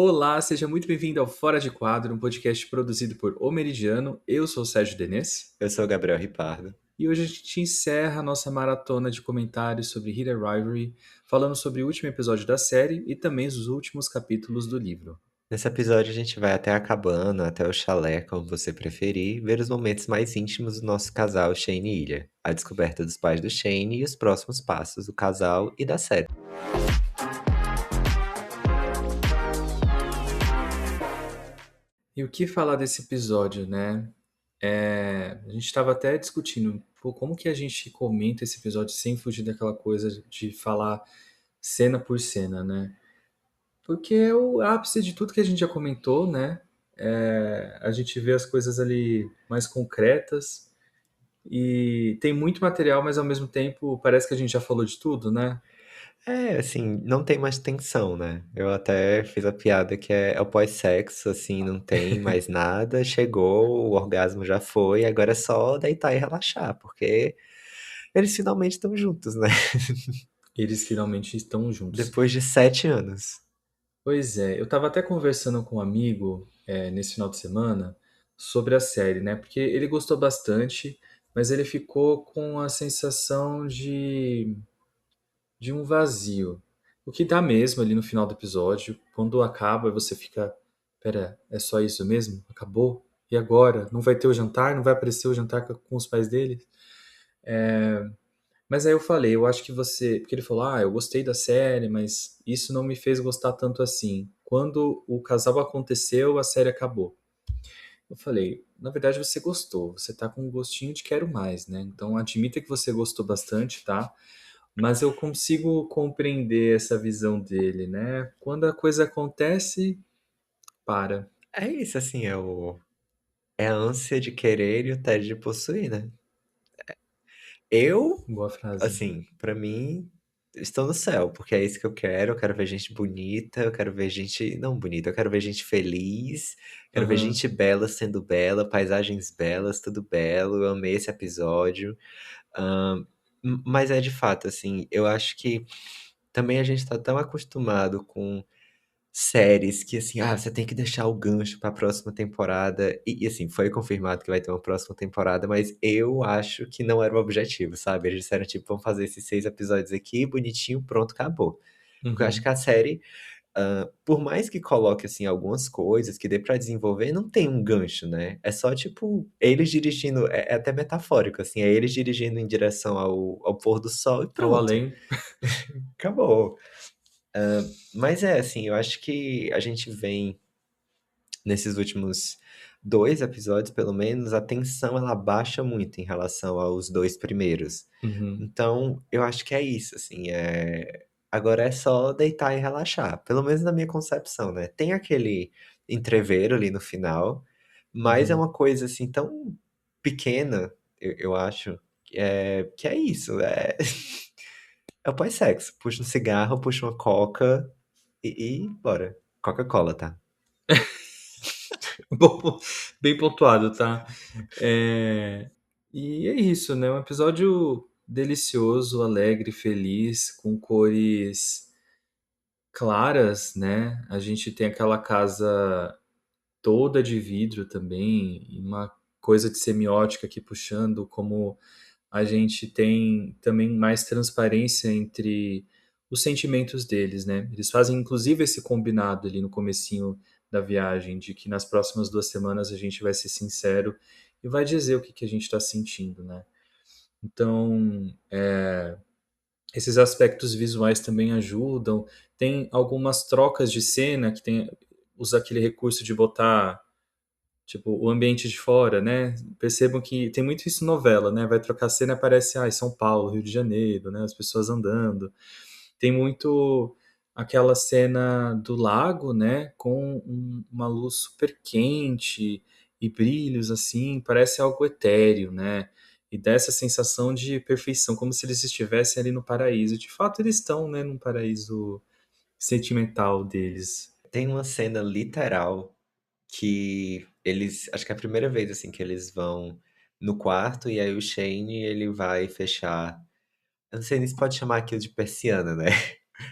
Olá, seja muito bem-vindo ao Fora de Quadro, um podcast produzido por O Meridiano. Eu sou o Sérgio Denês Eu sou o Gabriel Ripardo. e hoje a gente encerra a nossa maratona de comentários sobre Hidden Rivalry, falando sobre o último episódio da série e também os últimos capítulos do livro. Nesse episódio a gente vai até a cabana, até o chalé, como você preferir, ver os momentos mais íntimos do nosso casal Shane e Ilha, a descoberta dos pais do Shane e os próximos passos do casal e da série. E o que falar desse episódio, né? A gente estava até discutindo pô, como que a gente comenta esse episódio sem fugir daquela coisa de falar cena por cena, né? Porque é o ápice de tudo que a gente já comentou, né? A gente vê as coisas ali mais concretas e tem muito material, mas ao mesmo tempo parece que a gente já falou de tudo, né? É, assim, não tem mais tensão, né? Eu até fiz a piada que é o pós-sexo, assim, não tem mais nada, chegou, o orgasmo já foi, agora é só deitar e relaxar, porque eles finalmente estão juntos, né? Eles finalmente estão juntos. Depois de 7 anos. Pois é, eu estava até conversando com um amigo nesse final de semana sobre a série, né? Porque ele gostou bastante, mas ele ficou com a sensação de um vazio. O que dá mesmo ali no final do episódio, quando acaba, você fica, pera, é só isso mesmo? Acabou? E agora? Não vai ter o jantar? Não vai aparecer o jantar com os pais dele? Mas aí eu falei, eu acho que você. Porque ele falou, eu gostei da série, mas isso não me fez gostar tanto assim. Quando o casal aconteceu, a série acabou. Eu falei, na verdade você gostou, você tá com um gostinho de quero mais, né? Então admita que você gostou bastante, tá? Mas eu consigo compreender essa visão dele, né? Quando a coisa acontece, para. É isso, assim, é a ânsia de querer e o tédio de possuir, né? Eu, Boa frase. assim, pra mim, estou no céu, porque é isso que eu quero. Eu quero ver gente bonita, eu quero ver gente. Não bonita, eu quero ver gente feliz, quero ver Aham. gente bela sendo bela, paisagens belas, tudo belo. Eu amei esse episódio. Ahn, mas é de fato, assim, eu acho que também a gente tá tão acostumado com séries que, assim, você tem que deixar o gancho pra próxima temporada. Assim, foi confirmado que vai ter uma próxima temporada, mas eu acho que não era o objetivo, sabe? Eles disseram, tipo, vamos fazer esses 6 episódios aqui, bonitinho, pronto, acabou. Porque eu acho Uhum. que a série, por mais que coloque, assim, algumas coisas que dê pra desenvolver, não tem um gancho, né? É só, tipo, eles dirigindo, é até metafórico, assim, é eles dirigindo em direção ao pôr do sol e Ao pronto, além. acabou. Mas é, assim, eu acho que a gente vem nesses últimos 2 episódios, pelo menos, a tensão ela baixa muito em relação aos 2 primeiros. Uhum. Então, eu acho que é isso, assim, agora é só deitar e relaxar, pelo menos na minha concepção, né? Tem aquele entrevero ali no final, mas é Uhum. uma coisa, assim, tão pequena, eu acho, que é isso, é o pós-sexo. Puxa um cigarro, puxa uma coca e bora. Coca-Cola, tá? Bom, bem pontuado, tá? E é isso, né? Um episódio delicioso, alegre, feliz, com cores claras, né? A gente tem aquela casa toda de vidro também, e uma coisa de semiótica aqui puxando, como a gente tem também mais transparência entre os sentimentos deles, né? Eles fazem inclusive esse combinado ali no comecinho da viagem, de que nas próximas 2 semanas a gente vai ser sincero e vai dizer o que que a gente está sentindo, né? Então, esses aspectos visuais também ajudam. Tem algumas trocas de cena que tem usa aquele recurso de botar tipo o ambiente de fora, né? Percebam que tem muito isso em novela, né? Vai trocar cena e aparece São Paulo, Rio de Janeiro, né? As pessoas andando. Tem muito aquela cena do lago, né? Com uma luz super quente e brilhos assim, parece algo etéreo, né? E dá essa sensação de perfeição, como se eles estivessem ali no paraíso. De fato, eles estão, né, no paraíso sentimental deles. Tem uma cena literal que eles. Acho que é a primeira vez assim que eles vão no quarto e aí o Shane ele vai fechar. Eu não sei nem se pode chamar aquilo de persiana, né?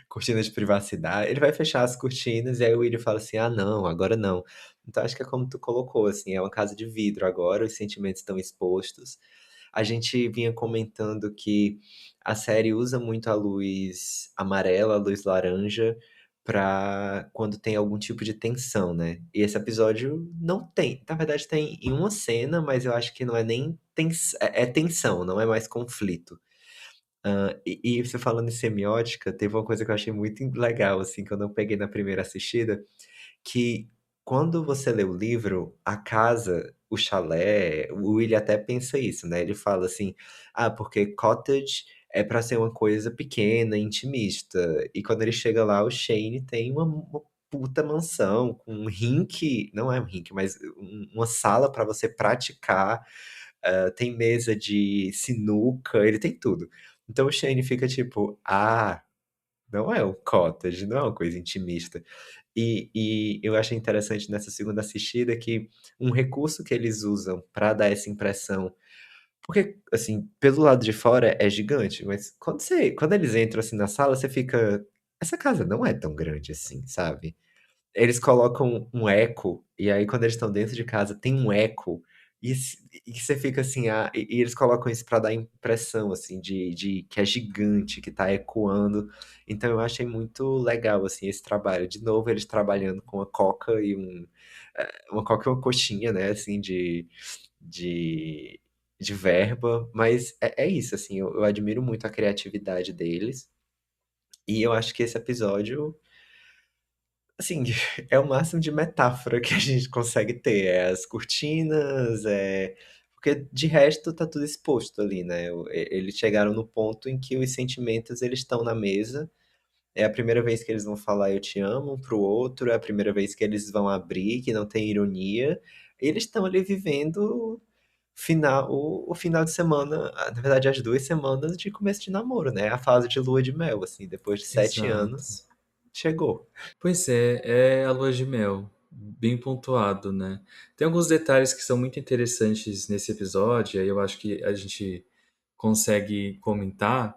cortina de privacidade. Ele vai fechar as cortinas e aí o William fala assim: "Ah, não, agora não". Então acho que é como tu colocou, assim, é uma casa de vidro agora, os sentimentos estão expostos. A gente vinha comentando que a série usa muito a luz amarela, a luz laranja, pra quando tem algum tipo de tensão, né. E esse episódio não tem. Na verdade tem em uma cena, mas eu acho que não é nem é tensão, não é mais conflito. E você falando em semiótica, teve uma coisa que eu achei muito legal, assim, que eu não peguei na primeira assistida, que quando você lê o livro, a casa, o chalé, o William até pensa isso, né, ele fala assim: "Ah, porque cottage é pra ser uma coisa pequena, intimista", e quando ele chega lá, o Shane tem uma puta mansão com um rink, não é um rink, mas uma sala pra você praticar, tem mesa de sinuca, ele tem tudo. Então o Shane fica tipo: "Ah, não é um cottage, não é uma coisa intimista". E eu achei interessante nessa segunda assistida que um recurso que eles usam pra dar essa impressão porque, assim, pelo lado de fora é gigante, mas quando eles entram, assim, na sala, você fica: "Essa casa não é tão grande assim", sabe. Eles colocam um eco, e aí quando eles estão dentro de casa tem um eco, e você fica assim, e eles colocam isso pra dar impressão, assim, de que é gigante, que tá ecoando. Então eu achei muito legal, assim, esse trabalho. De novo, eles trabalhando com a coca e uma coca e uma coxinha, né, assim, de de verba, mas é isso, assim, eu admiro muito a criatividade deles, e eu acho que esse episódio assim, é o máximo de metáfora que a gente consegue ter, é as cortinas, porque de resto tá tudo exposto ali, né, eles chegaram no ponto em que os sentimentos eles estão na mesa, é a primeira vez que eles vão falar "eu te amo" um para o outro, é a primeira vez que eles vão abrir, que não tem ironia, eles estão ali vivendo o final de semana, na verdade as 2 semanas de começo de namoro, né, a fase de lua de mel, assim, depois de 7 Exato. anos, chegou. Pois é, é a lua de mel, bem pontuado, né? Tem alguns detalhes que são muito interessantes nesse episódio, aí eu acho que a gente consegue comentar.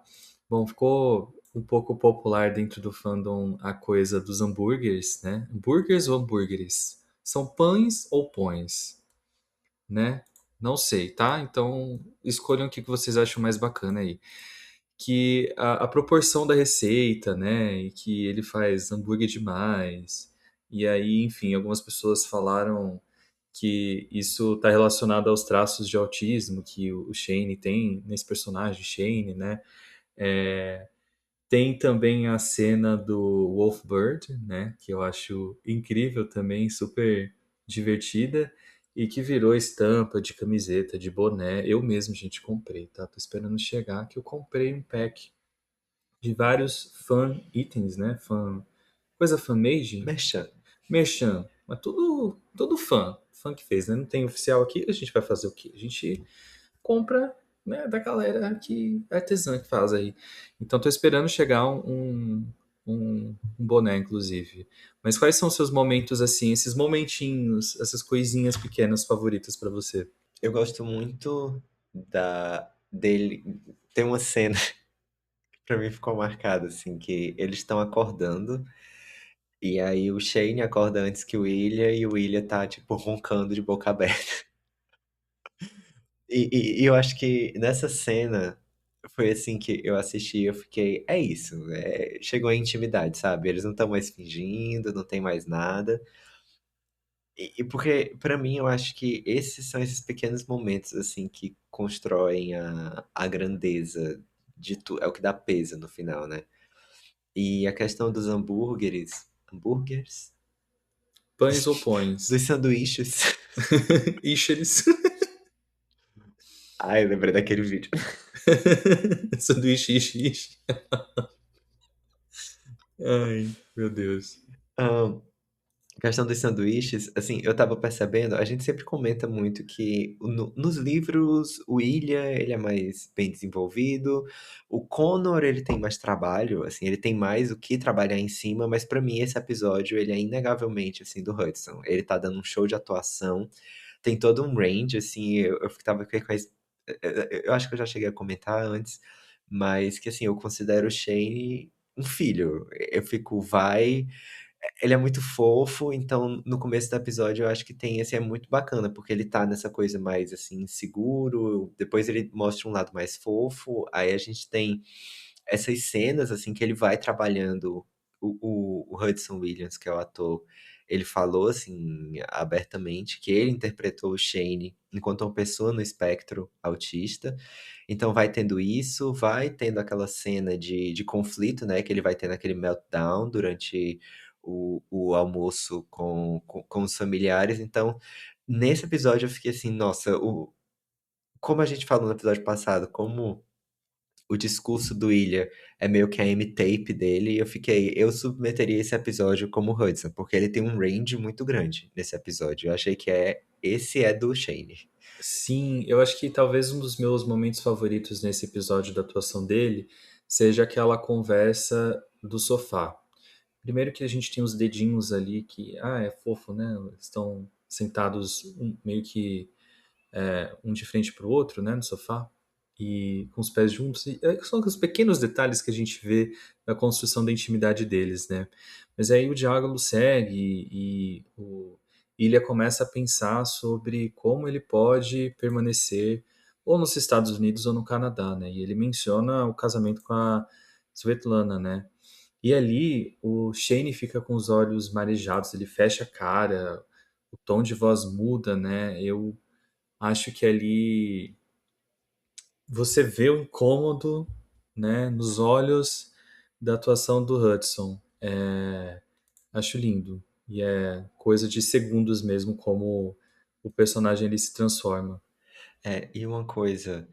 Bom, ficou um pouco popular dentro do fandom a coisa dos hambúrgueres, né? Hambúrgueres ou hambúrgueres? São pães ou pões, né? Não sei, tá? Então escolham o que vocês acham mais bacana aí. Que a proporção da receita, né? E que ele faz hambúrguer demais. E aí, enfim, algumas pessoas falaram que isso está relacionado aos traços de autismo que o Shane tem nesse personagem, Shane, né? É, tem também a cena do Wolfbird, né? Que eu acho incrível também, super divertida. E que virou estampa de camiseta, de boné. Eu mesmo, gente, comprei, tá? Tô esperando chegar que eu comprei um pack de vários fan itens, né? Coisa fan-made, Merchan. merchan, mas tudo fã que fez, né? Não tem oficial aqui, a gente vai fazer o quê? A gente compra, né, da galera que artesã que faz aí. Então tô esperando chegar um boné, inclusive. Mas quais são os seus momentos assim, esses momentinhos, essas coisinhas pequenas favoritas pra você? Eu gosto muito dele. Tem uma cena que pra mim ficou marcada, assim, que eles estão acordando, e aí o Shane acorda antes que o William, e o William tá, tipo, roncando de boca aberta. E eu acho que nessa cena foi assim que eu assisti, eu fiquei, é isso, chegou a intimidade, sabe? Eles não estão mais fingindo, não tem mais nada. E porque, pra mim, eu acho que esses são esses pequenos momentos, assim, que constroem a grandeza de tudo. É o que dá peso no final, né? E a questão dos hambúrgueres? Pães ou Dos pões? sanduíches. Ischeres. Ai, eu lembrei daquele vídeo. Sanduíche, ishi, ishi. Ai, meu Deus. Ahn, A questão dos sanduíches, assim, eu estava percebendo, a gente sempre comenta muito que nos livros o Ilha, ele é mais bem desenvolvido, o Connor, ele tem mais trabalho, assim, ele tem mais o que trabalhar em cima, mas pra mim esse episódio, ele é inegavelmente, assim, do Hudson. Ele tá dando um show de atuação, tem todo um range, assim, eu tava com eu acho que eu já cheguei a comentar antes, mas que, assim, eu considero o Shane um filho. Eu fico, vai. Ele é muito fofo, então no começo do episódio eu acho que tem esse é muito bacana, porque ele tá nessa coisa mais assim, seguro, depois ele mostra um lado mais fofo, aí a gente tem essas cenas assim que ele vai trabalhando o Hudson Williams, que é o ator, ele falou assim abertamente que ele interpretou o Shane enquanto uma pessoa no espectro autista. Então vai tendo isso, vai tendo aquela cena de conflito, né? Que ele vai tendo aquele meltdown durante o almoço com os familiares. Então, nesse episódio eu fiquei assim, nossa, como a gente falou no episódio passado, como o discurso do Ilha é meio que a M-tape dele, eu submeteria esse episódio como Hudson, porque ele tem um range muito grande nesse episódio. Eu achei que esse é do Shane. Sim, eu acho que talvez um dos meus momentos favoritos nesse episódio da atuação dele seja aquela conversa do sofá. Primeiro que a gente tem os dedinhos ali que, é fofo, né? Estão sentados meio que um de frente para o outro, né, no sofá, e com os pés juntos. E são os pequenos detalhes que a gente vê na construção da intimidade deles, né? Mas aí o diálogo segue e o Ilha começa a pensar sobre como ele pode permanecer ou nos Estados Unidos ou no Canadá, né? E ele menciona o casamento com a Svetlana, né? E ali o Shane fica com os olhos marejados, ele fecha a cara, o tom de voz muda, né? Eu acho que ali você vê o incômodo, né, nos olhos da atuação do Hudson. Acho lindo. E é coisa de segundos mesmo como o personagem ele se transforma. E uma coisa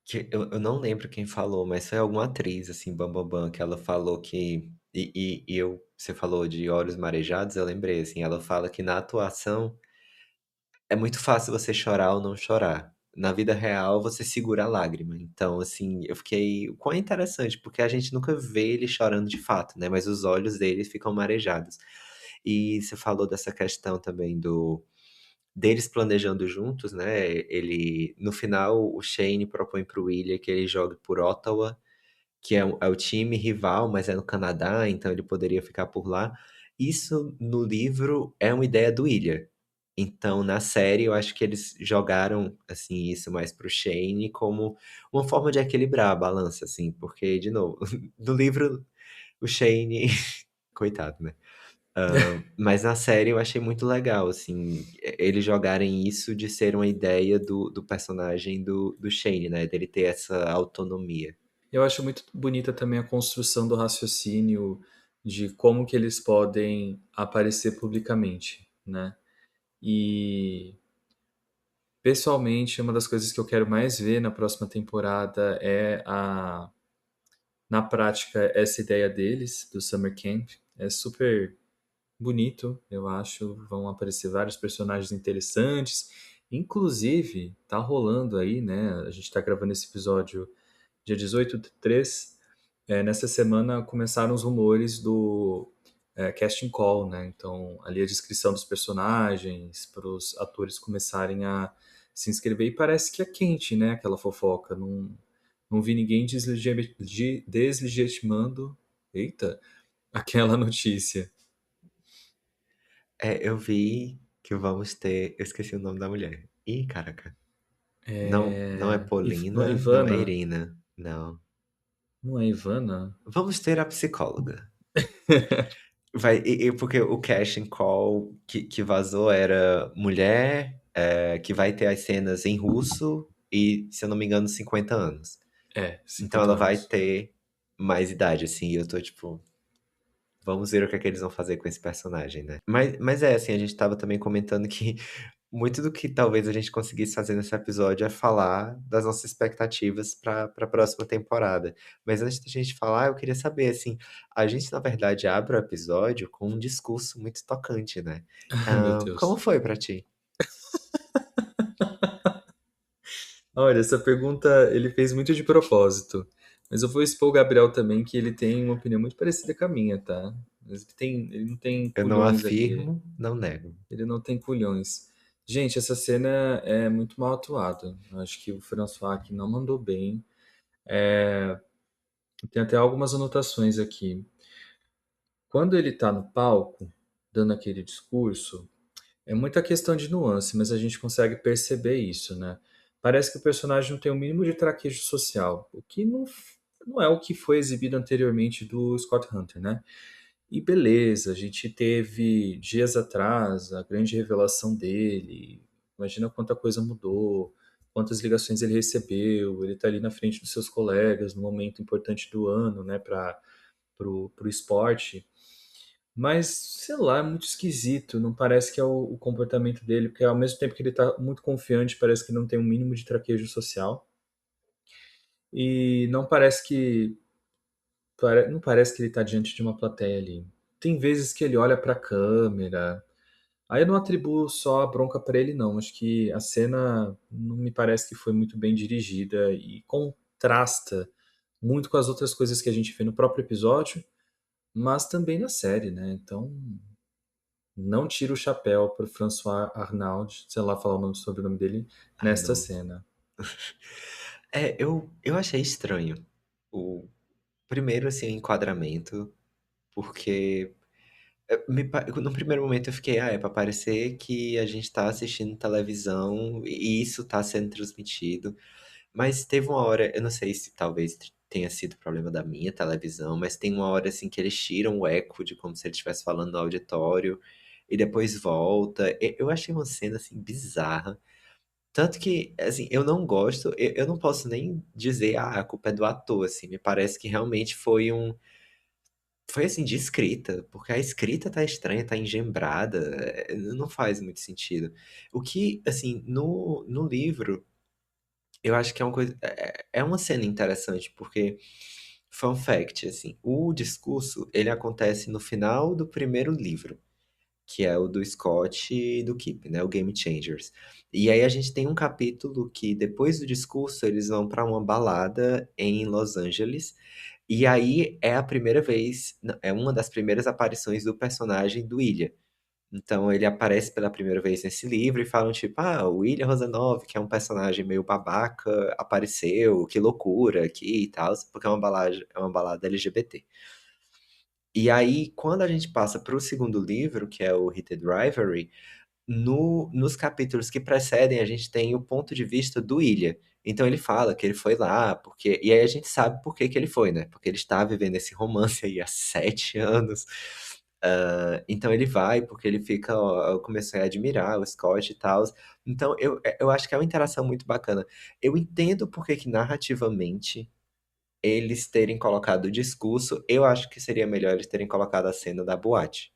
que eu não lembro quem falou, mas foi alguma atriz, assim, Bam, que ela falou que. Você falou de olhos marejados, eu lembrei, assim, ela fala que na atuação é muito fácil você chorar ou não chorar. Na vida real, você segura a lágrima. Então, assim, eu fiquei. O quão interessante, porque a gente nunca vê ele chorando de fato, né? Mas os olhos dele ficam marejados. E você falou dessa questão também deles planejando juntos, né? Ele, no final, o Shane propõe para o William que ele jogue por Ottawa, que é o time rival, mas é no Canadá, então ele poderia ficar por lá. Isso no livro é uma ideia do William. Então, na série, eu acho que eles jogaram assim isso mais pro Shane como uma forma de equilibrar a balança, assim, porque, de novo, no livro, o Shane, coitado, né? Mas na série eu achei muito legal, assim, eles jogarem isso de ser uma ideia do personagem do Shane, né? Dele ter essa autonomia. Eu acho muito bonita também a construção do raciocínio de como que eles podem aparecer publicamente, né? E pessoalmente, uma das coisas que eu quero mais ver na próxima temporada é na prática, essa ideia deles, do Summer Camp. É super bonito, eu acho. Vão aparecer vários personagens interessantes. Inclusive, tá rolando aí, né? A gente tá gravando esse episódio dia 18/3. Nessa semana começaram os rumores do casting call, né? Então, ali a descrição dos personagens, para os atores começarem a se inscrever. E parece que é quente, né? Aquela fofoca. Não vi ninguém deslegitimando, eita, aquela notícia. Eu vi que vamos ter. Eu esqueci o nome da mulher. Ih, caraca. Não, não é Não é Polina, não é Ivana? Irina. Não. Não é Ivana? Vamos ter a psicóloga. Porque o casting call que vazou era mulher, que vai ter as cenas em russo e, se eu não me engano, 50 anos. Então 50 ela vai anos. ter mais idade, assim, e eu tô tipo, vamos ver o que é que eles vão fazer com esse personagem, né? Mas assim, a gente tava também comentando que muito do que talvez a gente conseguisse fazer nesse episódio é falar das nossas expectativas para a próxima temporada. Mas antes da gente falar, eu queria saber, assim, a gente na verdade abre o episódio com um discurso muito tocante, né? Ai, meu Como Deus. foi pra ti? Olha, essa pergunta ele fez muito de propósito. Mas eu vou expor o Gabriel também, que ele tem uma opinião muito parecida com a minha, tá? Mas ele não tem Eu não culhões ali. afirmo, não nego. Ele não tem culhões. Gente, essa cena é muito mal atuada. Eu acho que o François aqui não mandou bem. Tem até algumas anotações aqui. Quando ele tá no palco, dando aquele discurso, é muita questão de nuance, mas a gente consegue perceber isso, né? Parece que o personagem não tem o mínimo de traquejo social, o que não é o que foi exibido anteriormente do Scott Hunter, né? E beleza, a gente teve dias atrás a grande revelação dele. Imagina quanta coisa mudou, quantas ligações ele recebeu. Ele tá ali na frente dos seus colegas no momento importante do ano, né, para pro esporte. Mas, sei lá, é muito esquisito. Não parece que é o comportamento dele, porque ao mesmo tempo que ele tá muito confiante, parece que não tem um mínimo de traquejo social. E não parece que não parece que ele tá diante de uma plateia ali. Tem vezes que ele olha pra câmera. Aí eu não atribuo só a bronca pra ele, não. Acho que a cena não me parece que foi muito bem dirigida e contrasta muito com as outras coisas que a gente vê no próprio episódio, mas também na série, né? Então, não tiro o chapéu pro François Arnaud, sei lá falar o nome, sobre o nome dele, nesta Arnold. cena. Eu achei estranho o primeiro, assim, o enquadramento, porque no primeiro momento eu fiquei, é pra parecer que a gente tá assistindo televisão e isso tá sendo transmitido. Mas teve uma hora, eu não sei se talvez tenha sido problema da minha televisão, mas tem uma hora assim que eles tiram o eco de como se ele estivesse falando no auditório e depois volta. Eu achei uma cena assim bizarra. Tanto que, assim, eu não gosto, eu não posso nem dizer, a culpa é do ator, assim, me parece que realmente foi assim, de escrita, porque a escrita tá estranha, tá engembrada, não faz muito sentido. O que, assim, no livro, eu acho que é uma coisa, é uma cena interessante, porque, fun fact, assim, o discurso, ele acontece no final do primeiro livro, que é o do Scott e do Kip, né, o Game Changers. E aí a gente tem um capítulo que, depois do discurso, eles vão para uma balada em Los Angeles, e aí é a primeira vez, não, é uma das primeiras aparições do personagem do Ilha. Então ele aparece pela primeira vez nesse livro e falam tipo, o Ilha Rosanov, que é um personagem meio babaca, apareceu, que loucura aqui e tal, porque é uma balada LGBT. E aí, quando a gente passa para o segundo livro, que é o Heated Rivalry, nos capítulos que precedem, a gente tem o ponto de vista do Ilha. Então ele fala que ele foi lá, porque. E aí a gente sabe por que que ele foi, né? Porque ele está vivendo esse romance aí há 7 anos. Então ele vai porque ele fica. Ó, eu comecei a admirar o Scott e tal. Então eu acho que é uma interação muito bacana. Eu entendo por que que narrativamente eles terem colocado o discurso, eu acho que seria melhor eles terem colocado a cena da boate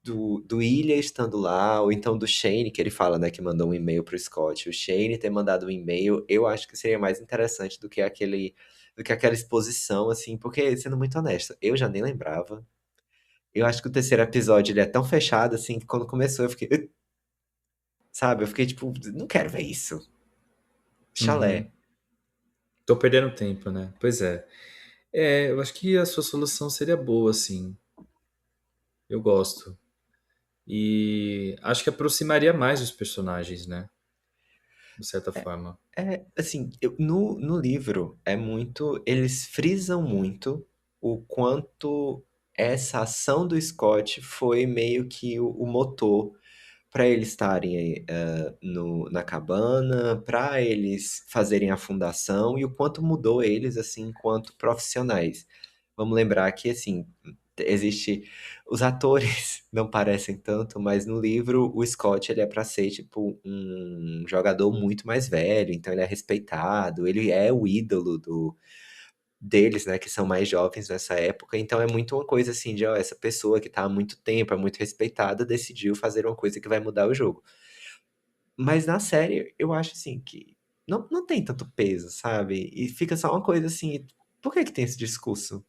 do Ilha estando lá, ou então do Shane, que ele fala, né, que mandou um e-mail pro Scott. O Shane ter mandado um e-mail, eu acho que seria mais interessante do que aquela exposição, assim, porque, sendo muito honesto, eu já nem lembrava. Eu acho que o terceiro episódio, ele é tão fechado, assim, que quando começou eu fiquei, sabe? Eu fiquei tipo, não quero ver isso. Uhum. Chalé. Tô perdendo tempo, né? Pois é. É, eu acho que a sua solução seria boa, assim. Eu gosto. E acho que aproximaria mais os personagens, né? De certa forma. Assim, no livro é muito. Eles frisam muito o quanto essa ação do Scott foi meio que o motor para eles estarem na cabana, para eles fazerem a fundação e o quanto mudou eles assim enquanto profissionais. Vamos lembrar que assim existe os atores não parecem tanto, mas no livro o Scott ele é para ser tipo um jogador muito mais velho, então ele é respeitado, ele é o ídolo deles, né, que são mais jovens nessa época, então é muito uma coisa assim de, ó, essa pessoa que tá há muito tempo, é muito respeitada, decidiu fazer uma coisa que vai mudar o jogo. Mas na série, eu acho assim que não tem tanto peso, sabe? E fica só uma coisa assim, por que que tem esse discurso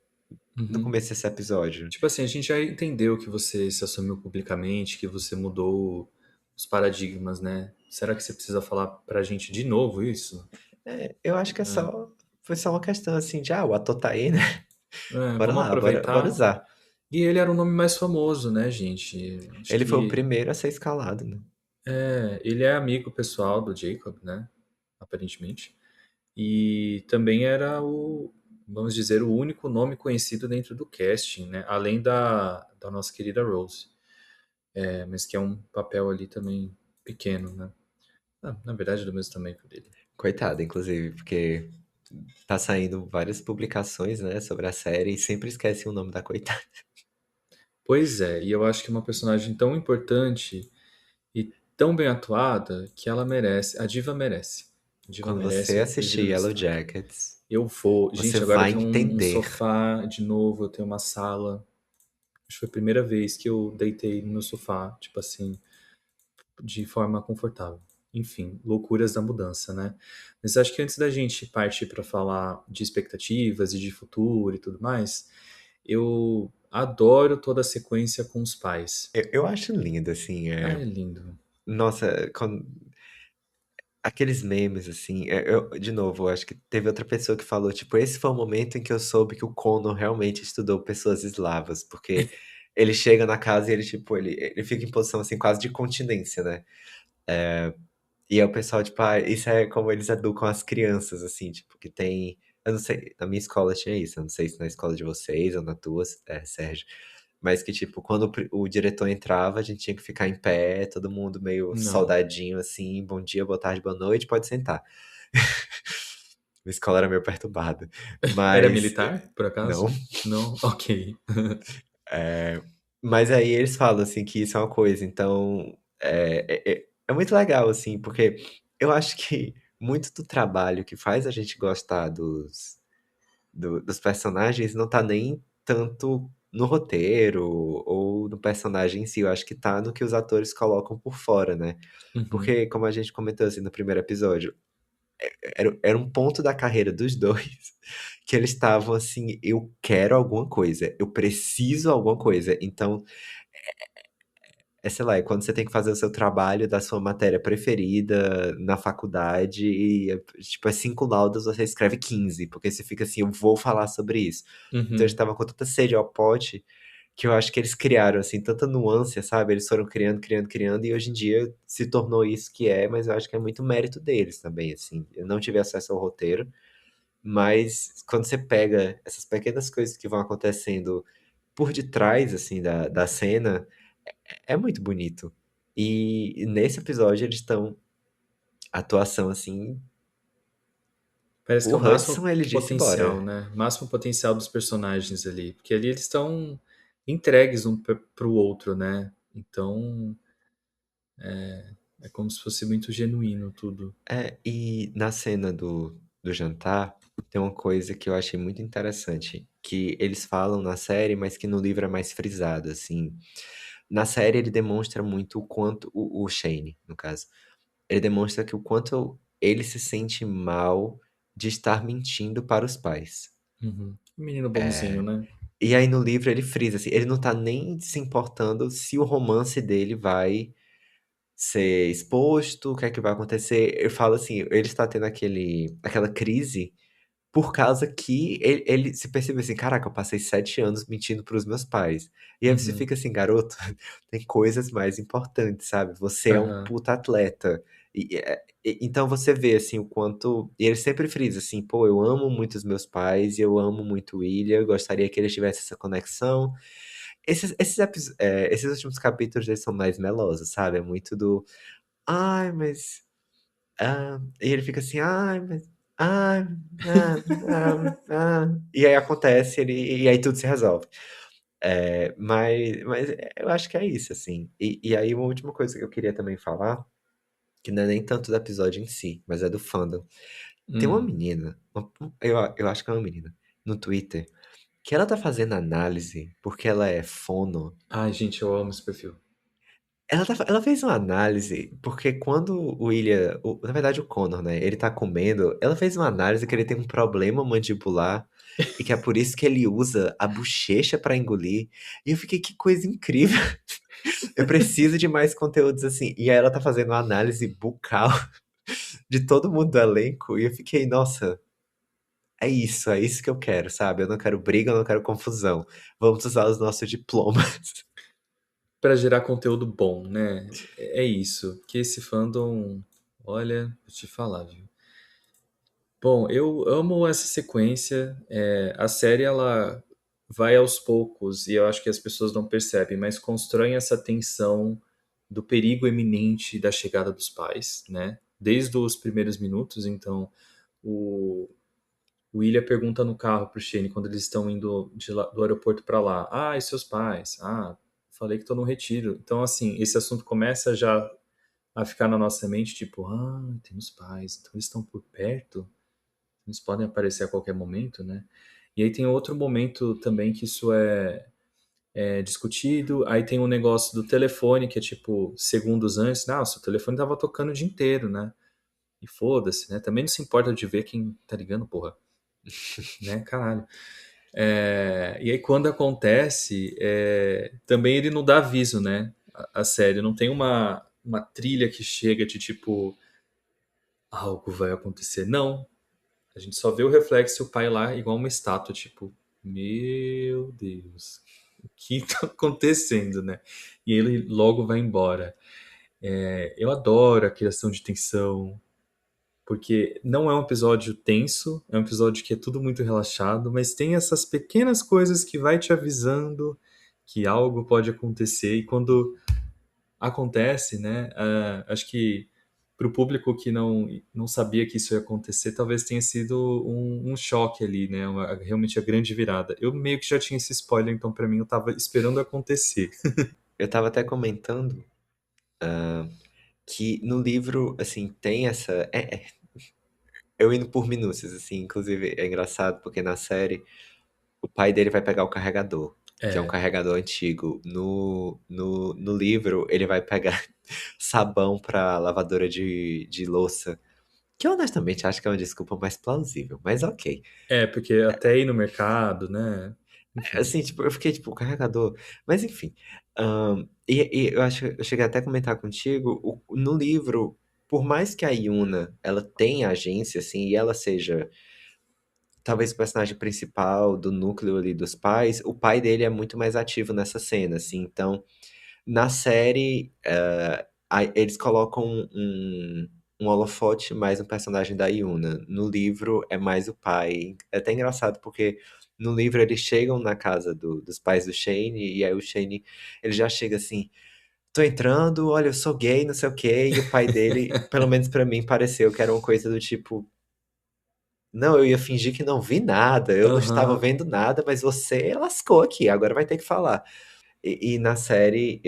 no Uhum. começo desse episódio? Tipo assim, a gente já entendeu que você se assumiu publicamente, que você mudou os paradigmas, né? Será que você precisa falar pra gente de novo isso? Eu acho que foi só uma questão assim de, o ator tá aí, né? É, Bora vamos lá, bora aproveitar. usar. E ele era o nome mais famoso, né, gente? Acho Ele foi o que primeiro a ser escalado, né? ele é amigo pessoal do Jacob, né? Aparentemente. E também era vamos dizer, o único nome conhecido dentro do casting, né? Além da nossa querida Rose. Mas que é um papel ali também pequeno, né? Ah, na verdade, do mesmo tamanho que o dele. Coitada, inclusive, porque tá saindo várias publicações, né, sobre a série e sempre esquece o nome da coitada. Pois é, e eu acho que é uma personagem tão importante e tão bem atuada que ela merece, a diva merece. A diva Quando você merece o assistir devido Yellow destaque. Jackets, Eu vou. você Gente, agora eu vai tenho um entender. sofá de novo, eu tenho uma sala. Acho que foi a primeira vez que eu deitei no meu sofá, tipo assim, de forma confortável. Enfim, loucuras da mudança, né? Mas acho que antes da gente partir para falar de expectativas e de futuro e tudo mais, eu adoro toda a sequência com os pais. Eu acho lindo, assim, Ah, é lindo. nossa, aqueles memes, assim, de novo, eu acho que teve outra pessoa que falou, tipo, esse foi o momento em que eu soube que o Connor realmente estudou pessoas eslavas, porque ele chega na casa e ele, tipo, ele fica em posição, assim, quase de continência, né? E aí o pessoal, tipo, isso é como eles educam as crianças, assim, tipo, que tem. Eu não sei, na minha escola tinha isso, eu não sei se na escola de vocês ou na tua, Sérgio. Mas que, tipo, quando o diretor entrava, a gente tinha que ficar em pé, todo mundo meio Não. soldadinho, assim, bom dia, boa tarde, boa noite, pode sentar. Minha escola era meio perturbada. Era Mas, militar, por não. acaso? Não? Ok. É, mas aí eles falam, assim, que isso é uma coisa, então é muito legal, assim, porque eu acho que muito do trabalho que faz a gente gostar dos personagens não tá nem tanto no roteiro ou no personagem em si, eu acho que tá no que os atores colocam por fora, né? Uhum, Porque, como a gente comentou assim no primeiro episódio, era um ponto da carreira dos dois que eles estavam assim, eu quero alguma coisa, eu preciso alguma coisa. Então, sei lá, é quando você tem que fazer o seu trabalho da sua matéria preferida na faculdade e, tipo, 5 laudas, você escreve 15 porque você fica assim, eu vou falar sobre isso. Então, eles uhum, estavam com tanta sede ao pote que eu acho que eles criaram, assim, tanta nuance, sabe? Eles foram criando, criando, criando, e hoje em dia se tornou isso que é, mas eu acho que é muito mérito deles também, assim. Eu não tive acesso ao roteiro, mas quando você pega essas pequenas coisas que vão acontecendo por detrás, assim, da cena, é muito bonito. E nesse episódio eles estão, atuação, assim, parece que o é o máximo Hudson, ele disse potencial, bora. né? Máximo potencial dos personagens ali. Porque ali eles estão entregues um pro outro, né? Então é como se fosse muito genuíno tudo. E na cena do jantar, tem uma coisa que eu achei muito interessante, que eles falam na série, mas que no livro é mais frisado, assim. Na série ele demonstra muito o quanto, o Shane, no caso, ele demonstra que o quanto ele se sente mal de estar mentindo para os pais. Uhum. Menino bonzinho, né? E aí no livro ele frisa, assim, ele não tá nem se importando se o romance dele vai ser exposto, o que é que vai acontecer. Eu falo assim, ele está tendo aquela crise por causa que ele se percebe assim, caraca, eu passei 7 anos mentindo para os meus pais. E aí você Uhum. fica assim, garoto, tem coisas mais importantes, sabe? Você é um Aham. puta atleta. Então você vê assim o quanto. E ele sempre frisa assim, pô, eu amo muito os meus pais, eu amo muito o William, eu gostaria que eles tivessem essa conexão. Esses últimos capítulos eles são mais melosos, sabe? É muito do. Ai, mas. E ele fica assim, ai, mas. Ai, e aí acontece, e aí tudo se resolve. Mas eu acho que é isso, assim. E aí, uma última coisa que eu queria também falar, que não é nem tanto do episódio em si, mas é do fandom. Tem uma Hum. menina, eu acho que é uma menina, no Twitter, que ela tá fazendo análise porque ela é fono. Ai, gente, eu amo esse perfil. Ela fez uma análise, porque quando o William, na verdade o Connor, né, ele tá comendo, ela fez uma análise que ele tem um problema mandibular e que é por isso que ele usa a bochecha pra engolir. E eu fiquei, que coisa incrível. Eu preciso de mais conteúdos assim. E aí ela tá fazendo uma análise bucal de todo mundo do elenco e eu fiquei, nossa, é isso que eu quero, sabe? Eu não quero briga, eu não quero confusão. Vamos usar os nossos diplomas. Pra gerar conteúdo bom, né? É isso. Que esse fandom, olha, vou te falar, viu? Bom, eu amo essa sequência. A série ela vai aos poucos e eu acho que as pessoas não percebem, mas constroem essa tensão do perigo iminente da chegada dos pais, né? Desde os primeiros minutos. Então, o, o William pergunta no carro pro Shane quando eles estão indo do aeroporto para lá: Ah, e seus pais? Ah, falei que tô no retiro. Então, assim, esse assunto começa já a ficar na nossa mente, tipo, temos pais, então eles estão por perto. Eles podem aparecer a qualquer momento, né? E aí tem outro momento também que isso é discutido. Aí tem um negócio do telefone, que é tipo, segundos antes, nossa, o telefone tava tocando o dia inteiro, né? E foda-se, né? Também não se importa de ver quem tá ligando, porra, né? Caralho. E aí quando acontece, também ele não dá aviso, né? A série não tem uma trilha que chega de tipo, algo vai acontecer. Não, a gente só vê o reflexo e o pai lá igual uma estátua, tipo, meu Deus, o que tá acontecendo, né? E ele logo vai embora. Eu adoro a criação de tensão, porque não é um episódio tenso, é um episódio que é tudo muito relaxado, mas tem essas pequenas coisas que vai te avisando que algo pode acontecer, e quando acontece, né? Acho que para o público que não sabia que isso ia acontecer, talvez tenha sido um choque ali, né? Realmente a grande virada. Eu meio que já tinha esse spoiler, então para mim eu tava esperando acontecer. Eu tava até comentando que no livro, assim, tem essa. Eu indo por minúcias, assim, inclusive é engraçado porque na série o pai dele vai pegar o carregador, que é um É, carregador antigo. No livro, ele vai pegar sabão pra lavadora de louça, que eu honestamente acho que é uma desculpa mais plausível, mas ok. porque até ir no mercado, né? Enfim. Assim, tipo, eu fiquei tipo, carregador. Mas enfim. E eu acho que eu cheguei até a comentar contigo, no livro, por mais que a Yuna ela tenha agência, assim, e ela seja talvez o personagem principal do núcleo ali dos pais, o pai dele é muito mais ativo nessa cena, assim. Então, na série, eles colocam um holofote mais no personagem da Yuna. No livro, é mais o pai. É até engraçado, porque no livro eles chegam na casa dos pais do Shane, e aí o Shane, ele já chega assim, tô entrando, olha, eu sou gay, não sei o quê, e o pai dele, pelo menos pra mim, pareceu que era uma coisa do tipo, não, eu ia fingir que não vi nada, eu não estava Aham. vendo nada, mas você lascou aqui, agora vai ter que falar. E na série,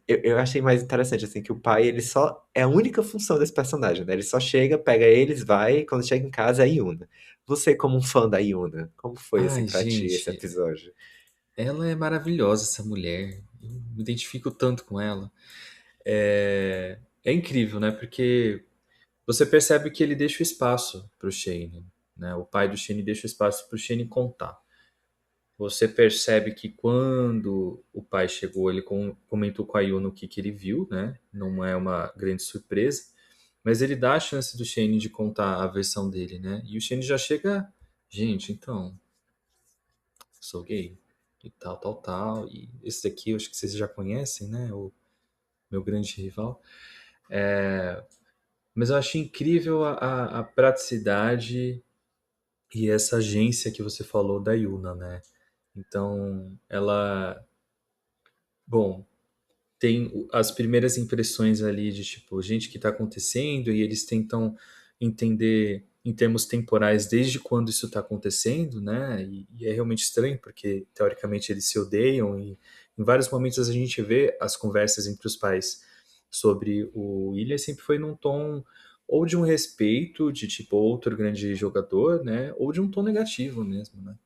eu achei mais interessante, assim, que o pai, ele só... É a única função desse personagem, né? Ele só chega, pega eles, vai, e quando chega em casa é a Yuna. Você, como um fã da Yuna, como foi, assim, Ai, pra ti esse gente, episódio? ela é maravilhosa, essa mulher. Eu me identifico tanto com ela. É incrível, né? Porque você percebe que ele deixa o espaço para o Shane, né? O pai do Shane deixa o espaço para o Shane contar. Você percebe que quando o pai chegou, ele comentou com a Yuno o que, que ele viu, né? Não é uma grande surpresa, mas ele dá a chance do Shane de contar a versão dele, né? E o Shane já chega, gente, então, sou gay e tal, tal, tal. E esse daqui eu acho que vocês já conhecem, né? O meu grande rival. Mas eu achei incrível a praticidade e essa agência que você falou da Yuna, né? Então, ela, bom, tem as primeiras impressões ali de tipo, gente, o que está acontecendo? E eles tentam entender em termos temporais desde quando isso está acontecendo, né? E é realmente estranho porque teoricamente eles se odeiam e em vários momentos a gente vê as conversas entre os pais sobre o William sempre foi num tom ou de um respeito de tipo outro grande jogador, né? Ou de um tom negativo mesmo, né?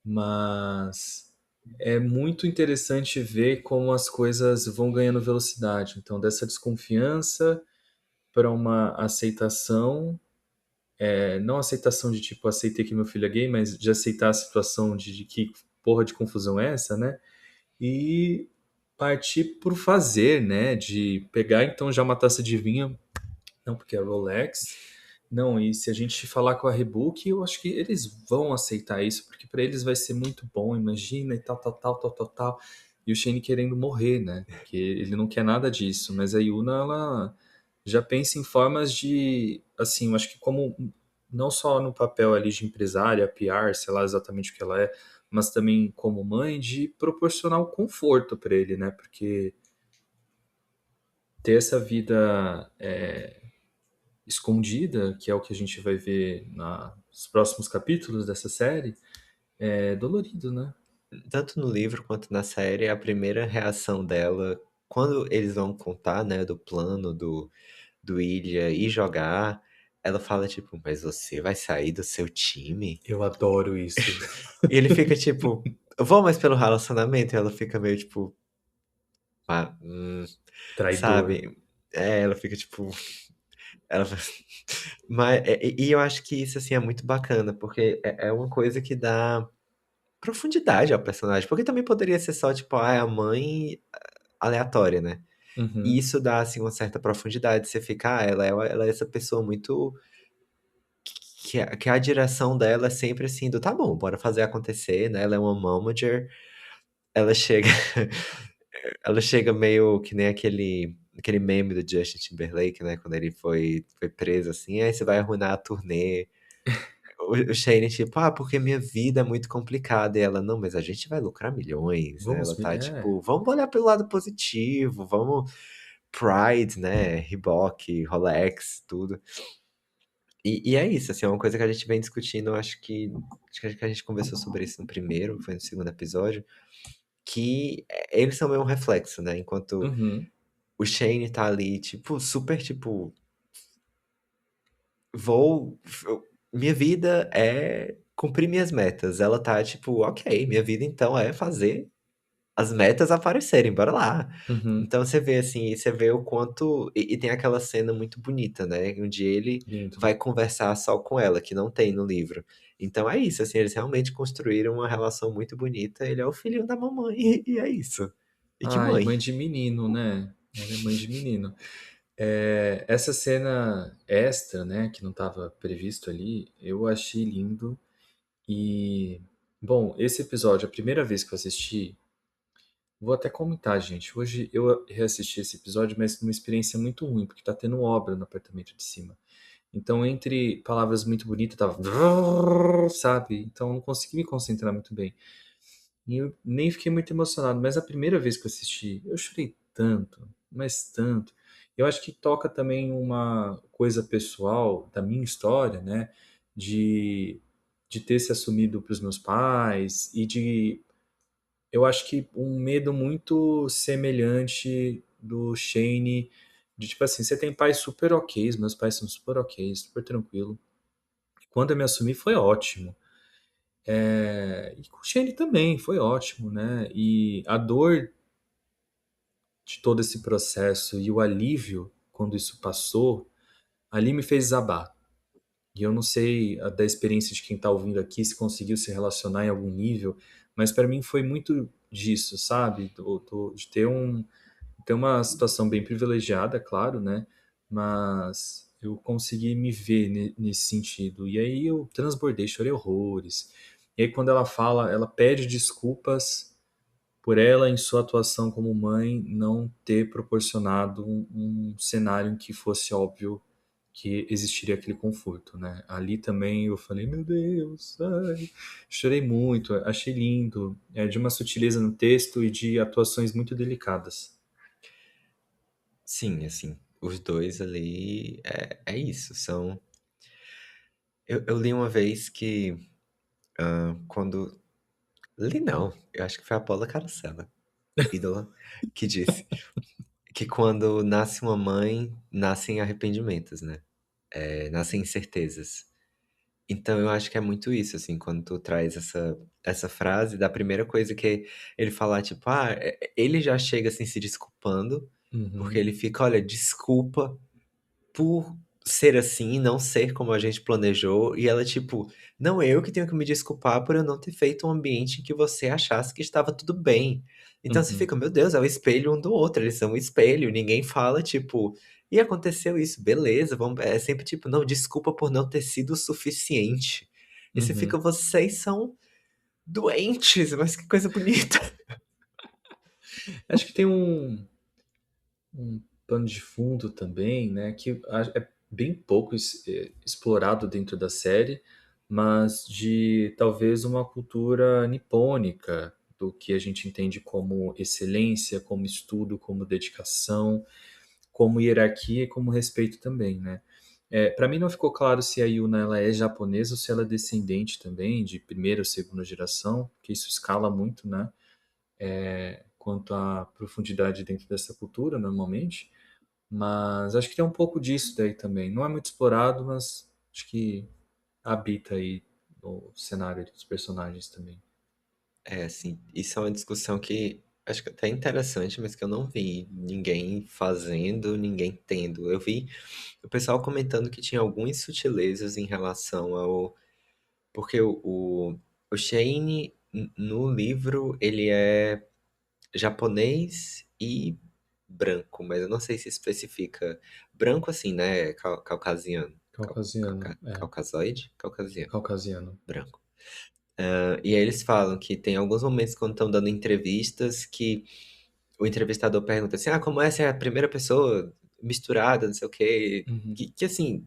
Mas é muito interessante ver como as coisas vão ganhando velocidade. Então, dessa desconfiança para uma aceitação, não aceitação de tipo, aceitei que meu filho é gay, mas de aceitar a situação de que porra de confusão é essa, né? E partir por fazer, né? De pegar então já uma taça de vinho, não, porque é Rolex. Não, e se a gente falar com a Rebook, eu acho que eles vão aceitar isso, porque para eles vai ser muito bom, imagina, e tal, tal, tal, tal, tal, tal. E o Shane querendo morrer, né? Que ele não quer nada disso, mas a Yuna, ela já pensa em formas de assim, eu acho que como não só no papel ali de empresária, PR, sei lá exatamente o que ela é, mas também como mãe, de proporcionar o conforto para ele, né? Porque ter essa vida escondida, que é o que a gente vai ver nos próximos capítulos dessa série, é dolorido, né? Tanto no livro quanto na série, a primeira reação dela, quando eles vão contar, né, do plano do Ilha ir jogar, ela fala tipo, mas você vai sair do seu time? Eu adoro isso. E ele fica tipo, eu vou mais pelo relacionamento, e ela fica meio tipo, ah, Traidor. sabe? Ela fica tipo, ela, mas, e eu acho que isso assim é muito bacana, porque é uma coisa que dá profundidade ao personagem, porque também poderia ser só tipo, ah, é a mãe aleatória, né? E Uhum, isso dá assim uma certa profundidade, você fica, ah, ela é essa pessoa muito que a direção dela é sempre assim do tá bom, bora fazer acontecer, né? Ela é uma momager, ela chega ela chega meio que nem aquele meme do Justin Timberlake, né? Quando ele foi preso assim, aí você vai arruinar a turnê. O Shane, tipo, ah, porque minha vida é muito complicada. E ela, não, mas a gente vai lucrar milhões, né? Ela vamos, tá é. tipo, vamos olhar pelo lado positivo, vamos. Pride, né? Reebok, Rolex, tudo. E é isso, assim, é uma coisa que a gente vem discutindo, acho que a gente conversou sobre isso no primeiro, foi no segundo episódio, que eles são meio um reflexo, né? Enquanto Uhum, o Shane tá ali, tipo, super, tipo, vou. Minha vida é cumprir minhas metas. Ela tá, tipo, ok, minha vida então é fazer as metas aparecerem, bora lá. uhum, Então você vê assim, você vê o quanto. E tem aquela cena muito bonita, né? Onde ele lindo. vai conversar só com ela, que não tem no livro. Então é isso, assim, eles realmente construíram uma relação muito bonita. Ele é o filhinho da mamãe, e é isso. E que Ai, mãe. mãe de menino, né? Ela é mãe de menino. É, essa cena extra, né, que não estava previsto ali, eu achei lindo. E, bom, esse episódio, a primeira vez que eu assisti, vou até comentar, gente. Hoje eu reassisti esse episódio, mas numa experiência muito ruim, porque tá tendo obra no apartamento de cima. Então, entre palavras muito bonitas, tava. Sabe? Então, eu não consegui me concentrar muito bem. E eu nem fiquei muito emocionado, mas a primeira vez que eu assisti, eu chorei tanto, mas tanto. Eu acho que toca também uma coisa pessoal da minha história, né? De, de ter se assumido para os meus pais e de. Eu acho que um medo muito semelhante do Shane, de tipo assim, você tem pais super ok, meus pais são super ok, super tranquilo. Quando eu me assumi foi ótimo. E com o Shane também foi ótimo, né? E a dor de todo esse processo e o alívio quando isso passou, ali me fez desabar. E eu não sei da experiência de quem está ouvindo aqui se conseguiu se relacionar em algum nível, mas para mim foi muito disso, sabe? De ter uma situação bem privilegiada, claro, né? Mas eu consegui me ver nesse sentido. E aí eu transbordei, chorei horrores. E aí quando ela fala, ela pede desculpas por ela, em sua atuação como mãe, não ter proporcionado um cenário em que fosse óbvio que existiria aquele conforto, né? Ali também eu falei, meu Deus, ai. Chorei muito, achei lindo, de uma sutileza no texto e de atuações muito delicadas. Sim, assim, os dois ali é isso. São. Eu li uma vez que quando. Li não, eu acho que foi a Paula Carosella, ídola, que disse que quando nasce uma mãe, nascem arrependimentos, né? Nascem incertezas. Então eu acho que é muito isso, assim, quando tu traz essa frase, da primeira coisa que ele falar, tipo, ah, ele já chega assim se desculpando, porque Uhum, ele fica, olha, desculpa por ser assim e não ser como a gente planejou. E ela, tipo, não, eu que tenho que me desculpar por eu não ter feito um ambiente em que você achasse que estava tudo bem. Então você uhum, fica, meu Deus, é o espelho um do outro, eles são um espelho, ninguém fala, tipo, e aconteceu isso, beleza, vamos, é sempre tipo, não, desculpa por não ter sido o suficiente. E você fica, uhum. vocês são doentes, mas que coisa bonita. Acho que tem um pano de fundo também, né? Que é bem pouco explorado dentro da série, mas de talvez uma cultura nipônica, do que a gente entende como excelência, como estudo, como dedicação, como hierarquia e como respeito também, né? Para mim não ficou claro se a Yuna ela é japonesa ou se ela é descendente também de primeira ou segunda geração, que isso escala muito, né? Quanto à profundidade dentro dessa cultura, normalmente. Mas acho que tem um pouco disso daí também. Não é muito explorado, mas acho que habita aí no cenário dos personagens também. É, assim, isso é uma discussão que acho que até é interessante, mas que eu não vi ninguém fazendo, ninguém tendo. Eu vi o pessoal comentando que tinha algumas sutilezas em relação ao. Porque o Shane, no livro, ele é japonês e branco, mas eu não sei se especifica. Branco assim, né? Caucasiano. Caucasiano, Caucasoide? Caucasiano. caucasiano. Branco. E aí eles falam que tem alguns momentos quando estão dando entrevistas que o entrevistador pergunta assim, ah, como essa é a primeira pessoa misturada, não sei o quê. Uhum, Que assim,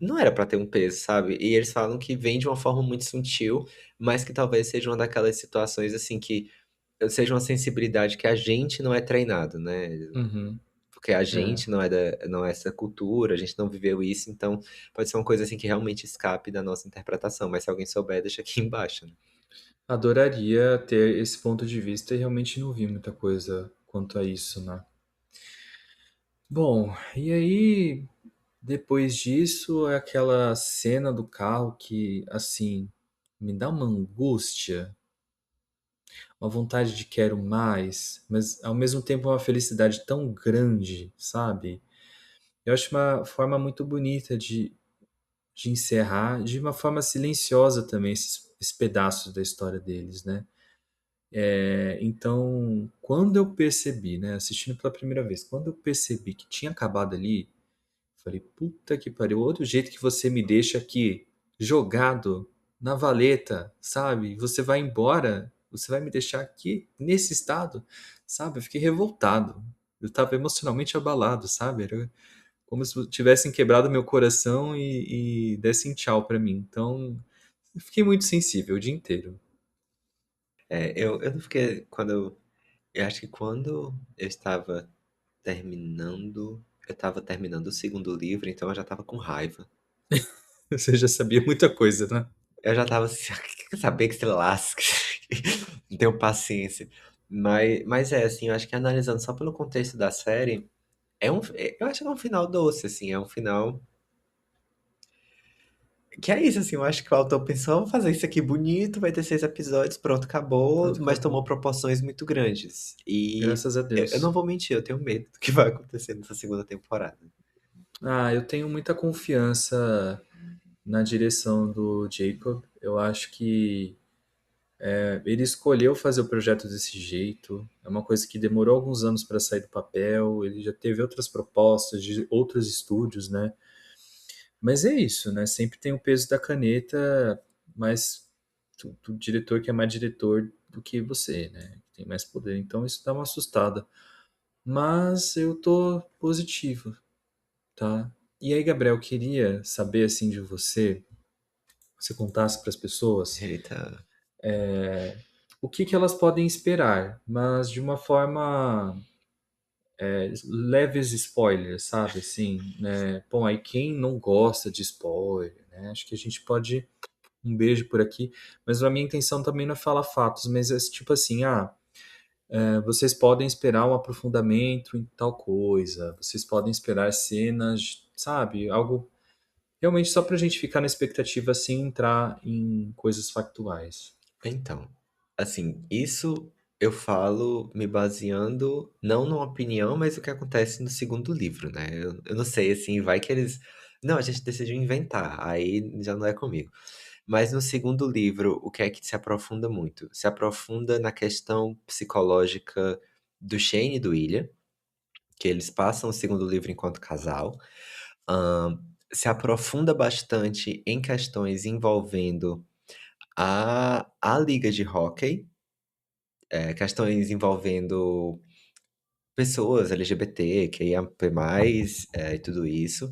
não era pra ter um peso, sabe? E eles falam que vem de uma forma muito sutil, mas que talvez seja uma daquelas situações assim que seja uma sensibilidade que a gente não é treinado, né? uhum. Porque a É, gente não é essa cultura, a gente não viveu isso, então pode ser uma coisa assim que realmente escape da nossa interpretação, mas se alguém souber, deixa aqui embaixo, né? adoraria ter esse ponto de vista e realmente não vi muita coisa quanto a isso, né? Bom, e aí depois disso é aquela cena do carro que, assim, me dá uma angústia, uma vontade de quero mais, mas ao mesmo tempo uma felicidade tão grande, sabe? Eu acho uma forma muito bonita de encerrar, de uma forma silenciosa também, esses pedaços da história deles, né? Então, quando eu percebi, né, assistindo pela primeira vez, quando eu percebi que tinha acabado ali, falei, puta que pariu, outro jeito que você me deixa aqui, jogado na valeta, sabe? Você vai embora, você vai me deixar aqui nesse estado, sabe? Eu fiquei revoltado. Eu estava emocionalmente abalado, sabe? Era como se tivessem quebrado meu coração e dessem tchau pra mim. Então, eu fiquei muito sensível o dia inteiro. Eu não fiquei. Eu acho que quando eu estava terminando o segundo livro, então eu já estava com raiva. Você já sabia muita coisa, né? Eu já estava assim, quer saber que se lasque, não tenho paciência. Mas é, assim, eu acho que analisando só pelo contexto da série, eu acho que é um final doce, assim, é um final. Que é isso, assim, eu acho que o autor pensou, vamos fazer isso aqui bonito, vai ter 6 episódios, pronto, acabou, Pronto, mas tomou acabou. proporções muito grandes. E Graças a eu não Deus. vou mentir, eu tenho medo do que vai acontecer nessa segunda temporada. Ah, eu tenho muita confiança na direção do Jacob. Eu acho que ele escolheu fazer o projeto desse jeito. É uma coisa que demorou alguns anos para sair do papel. Ele já teve outras propostas de outros estúdios, né? Mas é isso, né? Sempre tem o peso da caneta, mas do diretor que é mais diretor do que você, né? Tem mais poder. Então isso dá uma assustada. Mas eu tô positivo, tá? E aí, Gabriel, eu queria saber assim de você, se você contasse para as pessoas Eita. o que que elas podem esperar, mas de uma forma leves spoilers, sabe? Assim, né? Bom, aí quem não gosta de spoiler, né? Acho que a gente pode um beijo por aqui, mas a minha intenção também não é falar fatos, mas é tipo assim, vocês podem esperar um aprofundamento em tal coisa, vocês podem esperar cenas, sabe? Algo realmente só pra gente ficar na expectativa sem entrar em coisas factuais. Então, assim, isso eu falo me baseando não numa opinião, mas o que acontece no segundo livro, né? Eu não sei, assim, vai que eles. Não, a gente decidiu inventar, aí já não é comigo. Mas no segundo livro, o que é que se aprofunda muito? Se aprofunda na questão psicológica do Shane e do Ilha, que eles passam o segundo livro enquanto casal. Se aprofunda bastante em questões envolvendo a liga de hóquei, questões envolvendo pessoas LGBT, QIAP+, e tudo isso.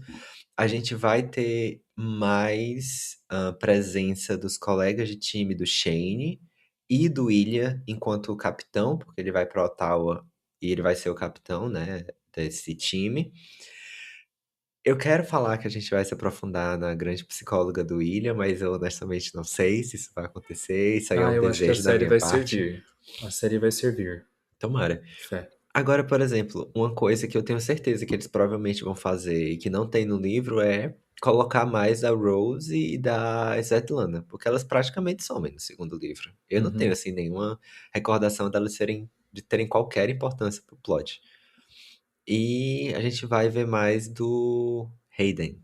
A gente vai ter mais presença dos colegas de time do Shane e do Ilya enquanto capitão, porque ele vai para Ottawa e ele vai ser o capitão, né, desse time. Eu quero falar que a gente vai se aprofundar na grande psicóloga do Ilya, mas eu honestamente não sei se isso vai acontecer. Isso aí é Ah, um eu acho que a desejo da série minha vai parte. servir. A série vai servir. Tomara. Fé. Agora, por exemplo, uma coisa que eu tenho certeza que eles provavelmente vão fazer e que não tem no livro é colocar mais da Rose e da Svetlana, porque elas praticamente somem no segundo livro. Eu não tenho, Uhum, assim, nenhuma recordação delas de terem qualquer importância pro plot. E a gente vai ver mais do Hayden,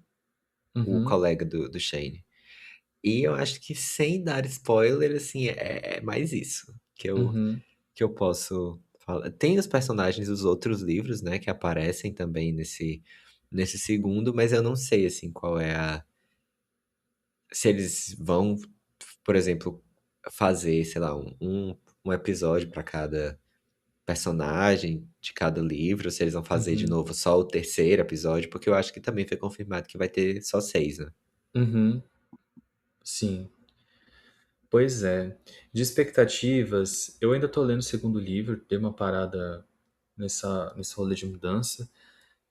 o uhum, colega do Shane. E eu acho que sem dar spoiler, assim, é mais isso uhum, que eu posso falar. Tem os personagens dos outros livros, né, que aparecem também nesse segundo, mas eu não sei, assim, qual é a. Se eles vão, por exemplo, fazer, sei lá, um episódio para cada personagem de cada livro, se eles vão fazer de uhum, novo só o terceiro episódio, porque eu acho que também foi confirmado que vai ter só seis, né? uhum. Sim. Pois é. De expectativas, eu ainda tô lendo o segundo livro, dei uma parada nesse rolê de mudança,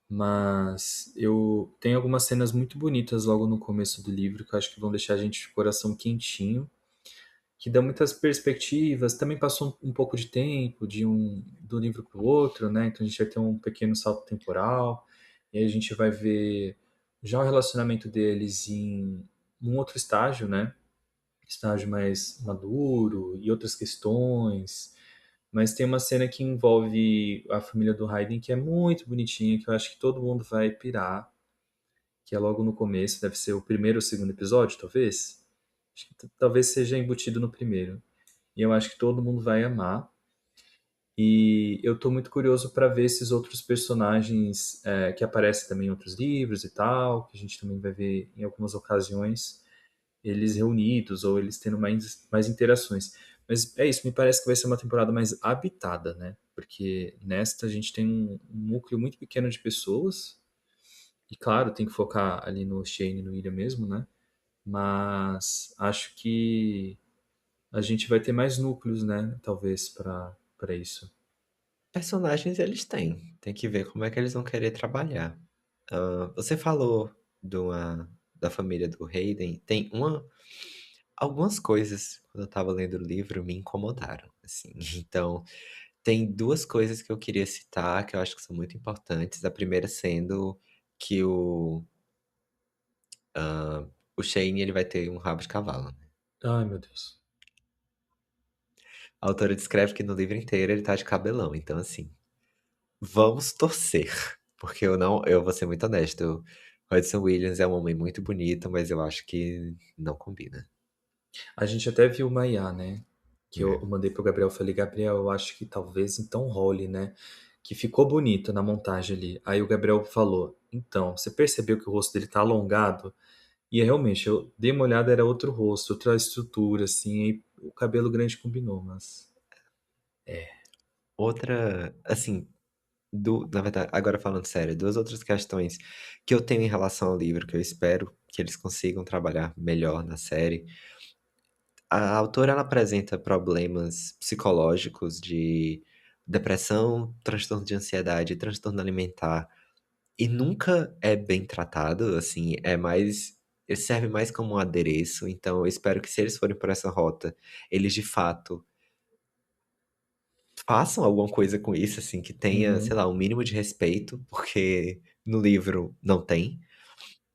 mas eu tenho algumas cenas muito bonitas logo no começo do livro que eu acho que vão deixar a gente de coração quentinho, que dá muitas perspectivas. Também passou um pouco de tempo do livro para o outro, né? Então a gente vai ter um pequeno salto temporal, e aí a gente vai ver já o relacionamento deles em um outro estágio, né? Estágio mais maduro e outras questões. Mas tem uma cena que envolve a família do Hayden que é muito bonitinha, que eu acho que todo mundo vai pirar, que é logo no começo, deve ser o primeiro ou segundo episódio, talvez. Acho que talvez seja embutido no primeiro. E eu acho que todo mundo vai amar. E eu tô muito curioso para ver esses outros personagens que aparecem também em outros livros e tal, que a gente também vai ver em algumas ocasiões eles reunidos ou eles tendo mais interações. Mas é isso, me parece que vai ser uma temporada mais habitada, né? Porque nesta a gente tem um núcleo muito pequeno de pessoas, e claro, tem que focar ali no Shane e no William mesmo, né? Mas acho que a gente vai ter mais núcleos, né? Talvez para isso. Personagens eles têm. Tem que ver como é que eles vão querer trabalhar. Você falou da família do Hayden. Algumas coisas, quando eu tava lendo o livro, me incomodaram, assim. Então, tem duas coisas que eu queria citar que eu acho que são muito importantes. A primeira sendo que o Shane ele vai ter um rabo de cavalo, né? Ai, meu Deus. A autora descreve que no livro inteiro ele tá de cabelão. Então, assim, vamos torcer. Porque eu vou ser muito honesto. O Hudson Williams é um homem muito bonito, mas eu acho que não combina. A gente até viu o Maiá, né? Que eu É. mandei pro Gabriel, falei, Gabriel, eu acho que talvez então role, né? Que ficou bonito na montagem ali. Aí o Gabriel falou, então, você percebeu que o rosto dele tá alongado? E realmente, eu dei uma olhada, era outro rosto, outra estrutura, assim, e o cabelo grande combinou, mas... Outra, assim, na verdade, agora falando sério, duas outras questões que eu tenho em relação ao livro, que eu espero que eles consigam trabalhar melhor na série. A autora ela apresenta problemas psicológicos de depressão, transtorno de ansiedade, transtorno alimentar, e nunca é bem tratado, assim, ele serve mais como um adereço, então eu espero que se eles forem por essa rota, eles de fato façam alguma coisa com isso, assim, que tenha, sei Uhum, lá, um mínimo de respeito, porque no livro não tem.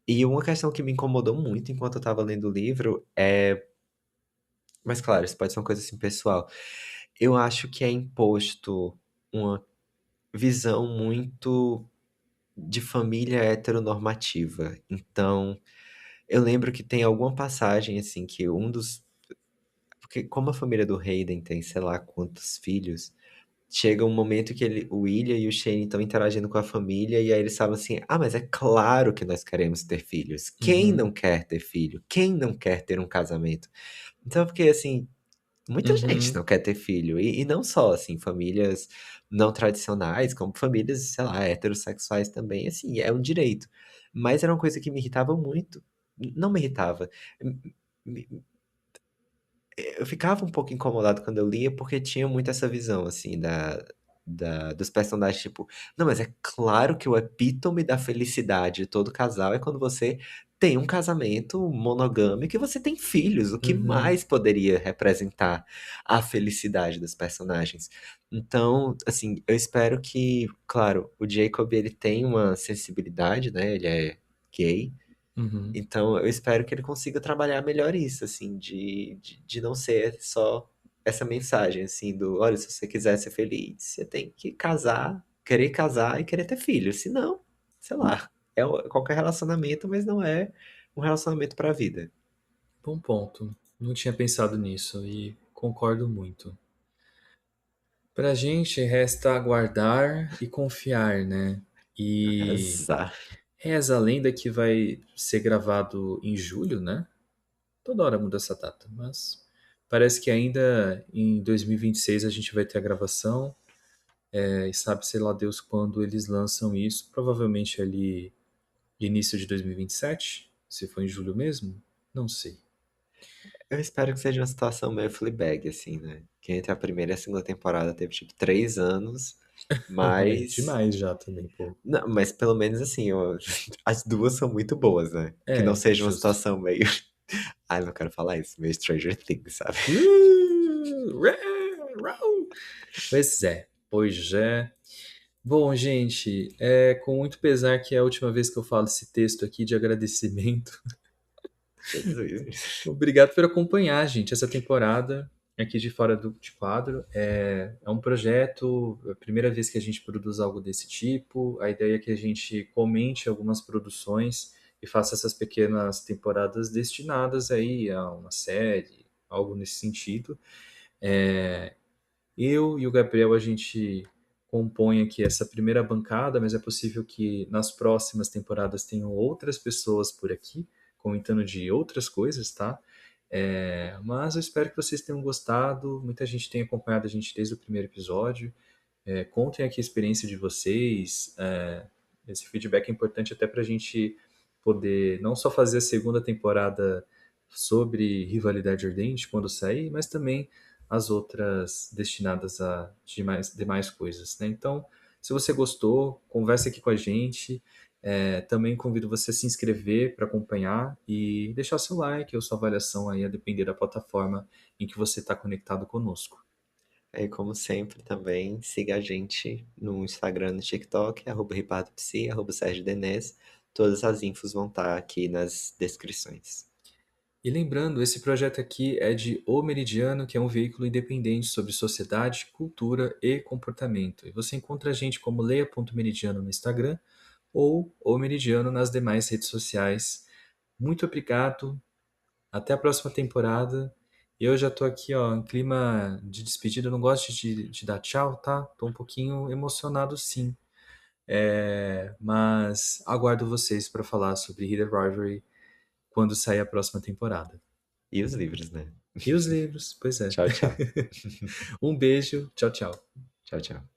E uma questão que me incomodou muito enquanto eu estava lendo o livro mas claro, isso pode ser uma coisa assim pessoal. Eu acho que é imposto uma visão muito de família heteronormativa. Então, eu lembro que tem alguma passagem assim que porque como a família do Hayden tem sei lá quantos filhos, chega um momento que o William e o Shane estão interagindo com a família e aí eles falam assim: "Ah, mas é claro que nós queremos ter filhos. Quem uhum, não quer ter filho? Quem não quer ter um casamento?" Então eu fiquei assim, Muita gente não Uhum, quer ter filho, e não só, assim, famílias não tradicionais, como famílias, sei lá, heterossexuais também, assim, é um direito. Mas era uma coisa que me irritava muito. Não me irritava, me eu ficava um pouco incomodado quando eu lia, porque tinha muito essa visão, assim, dos personagens, tipo, não, mas é claro que o epítome da felicidade de todo casal é quando você tem um casamento monogâmico e você tem filhos. O que uhum, mais poderia representar a felicidade dos personagens? Então, assim, eu espero que, claro, o Jacob ele tem uma sensibilidade, né? Ele é gay, uhum. então, eu espero que ele consiga trabalhar melhor isso, assim, de não ser só essa mensagem, assim, do, olha, se você quiser ser feliz, você tem que casar e querer ter filhos. Se não, sei lá, qualquer relacionamento, mas não é um relacionamento pra vida. Bom ponto. Não tinha pensado nisso e concordo muito. Pra gente resta aguardar e confiar, né? E Azar. reza a lenda que vai ser gravado em julho, né? Toda hora muda essa data, mas parece que ainda em 2026 a gente vai ter a gravação. E sabe, sei lá Deus quando eles lançam isso. Provavelmente ali início de 2027, se for em julho mesmo, não sei. Eu espero que seja uma situação meio Fleabag, assim, né? Que entre a primeira e a segunda temporada teve, tipo, 3 anos, É mas demais já também, pô. não, mas pelo menos assim, as duas são muito boas, né? Que não É, seja uma justo. situação meio. Ai, não quero falar isso, meio Stranger Things, sabe? Pois é, pois é. Bom, gente, com muito pesar que é a última vez que eu falo esse texto aqui de agradecimento. Jesus. Obrigado por acompanhar, gente, essa temporada aqui de Fora de Quadro. É um projeto, é a primeira vez que a gente produz algo desse tipo. A ideia é que a gente comente algumas produções e faça essas pequenas temporadas destinadas aí a uma série, algo nesse sentido. Eu e o Gabriel, a gente compõe aqui essa primeira bancada, mas é possível que nas próximas temporadas tenham outras pessoas por aqui, comentando de outras coisas, tá? Mas eu espero que vocês tenham gostado. Muita gente tem acompanhado a gente desde o primeiro episódio. Contem aqui a experiência de vocês. Esse feedback é importante até para a gente poder não só fazer a segunda temporada sobre Rivalidade Ardente quando sair, mas também as outras destinadas a demais coisas, né? Então, se você gostou, converse aqui com a gente. Também convido você a se inscrever para acompanhar e deixar seu like ou sua avaliação aí a depender da plataforma em que você está conectado conosco. Aí, como sempre, também siga a gente no Instagram, no TikTok, @ripardopsi, @Sérgio Denez. Todas as infos vão estar aqui nas descrições. E lembrando, esse projeto aqui é de O Meridiano, que é um veículo independente sobre sociedade, cultura e comportamento. E você encontra a gente como leia.meridiano no Instagram ou O Meridiano nas demais redes sociais. Muito obrigado, até a próxima temporada. Eu já tô aqui, ó, em clima de despedida. Eu não gosto de dar tchau, tá? Tô um pouquinho emocionado, sim. Mas aguardo vocês para falar sobre Hidden Rivalry quando sair a próxima temporada. E os livros, né? E os livros, pois é. Tchau, tchau. Um beijo, tchau, tchau. Tchau, tchau.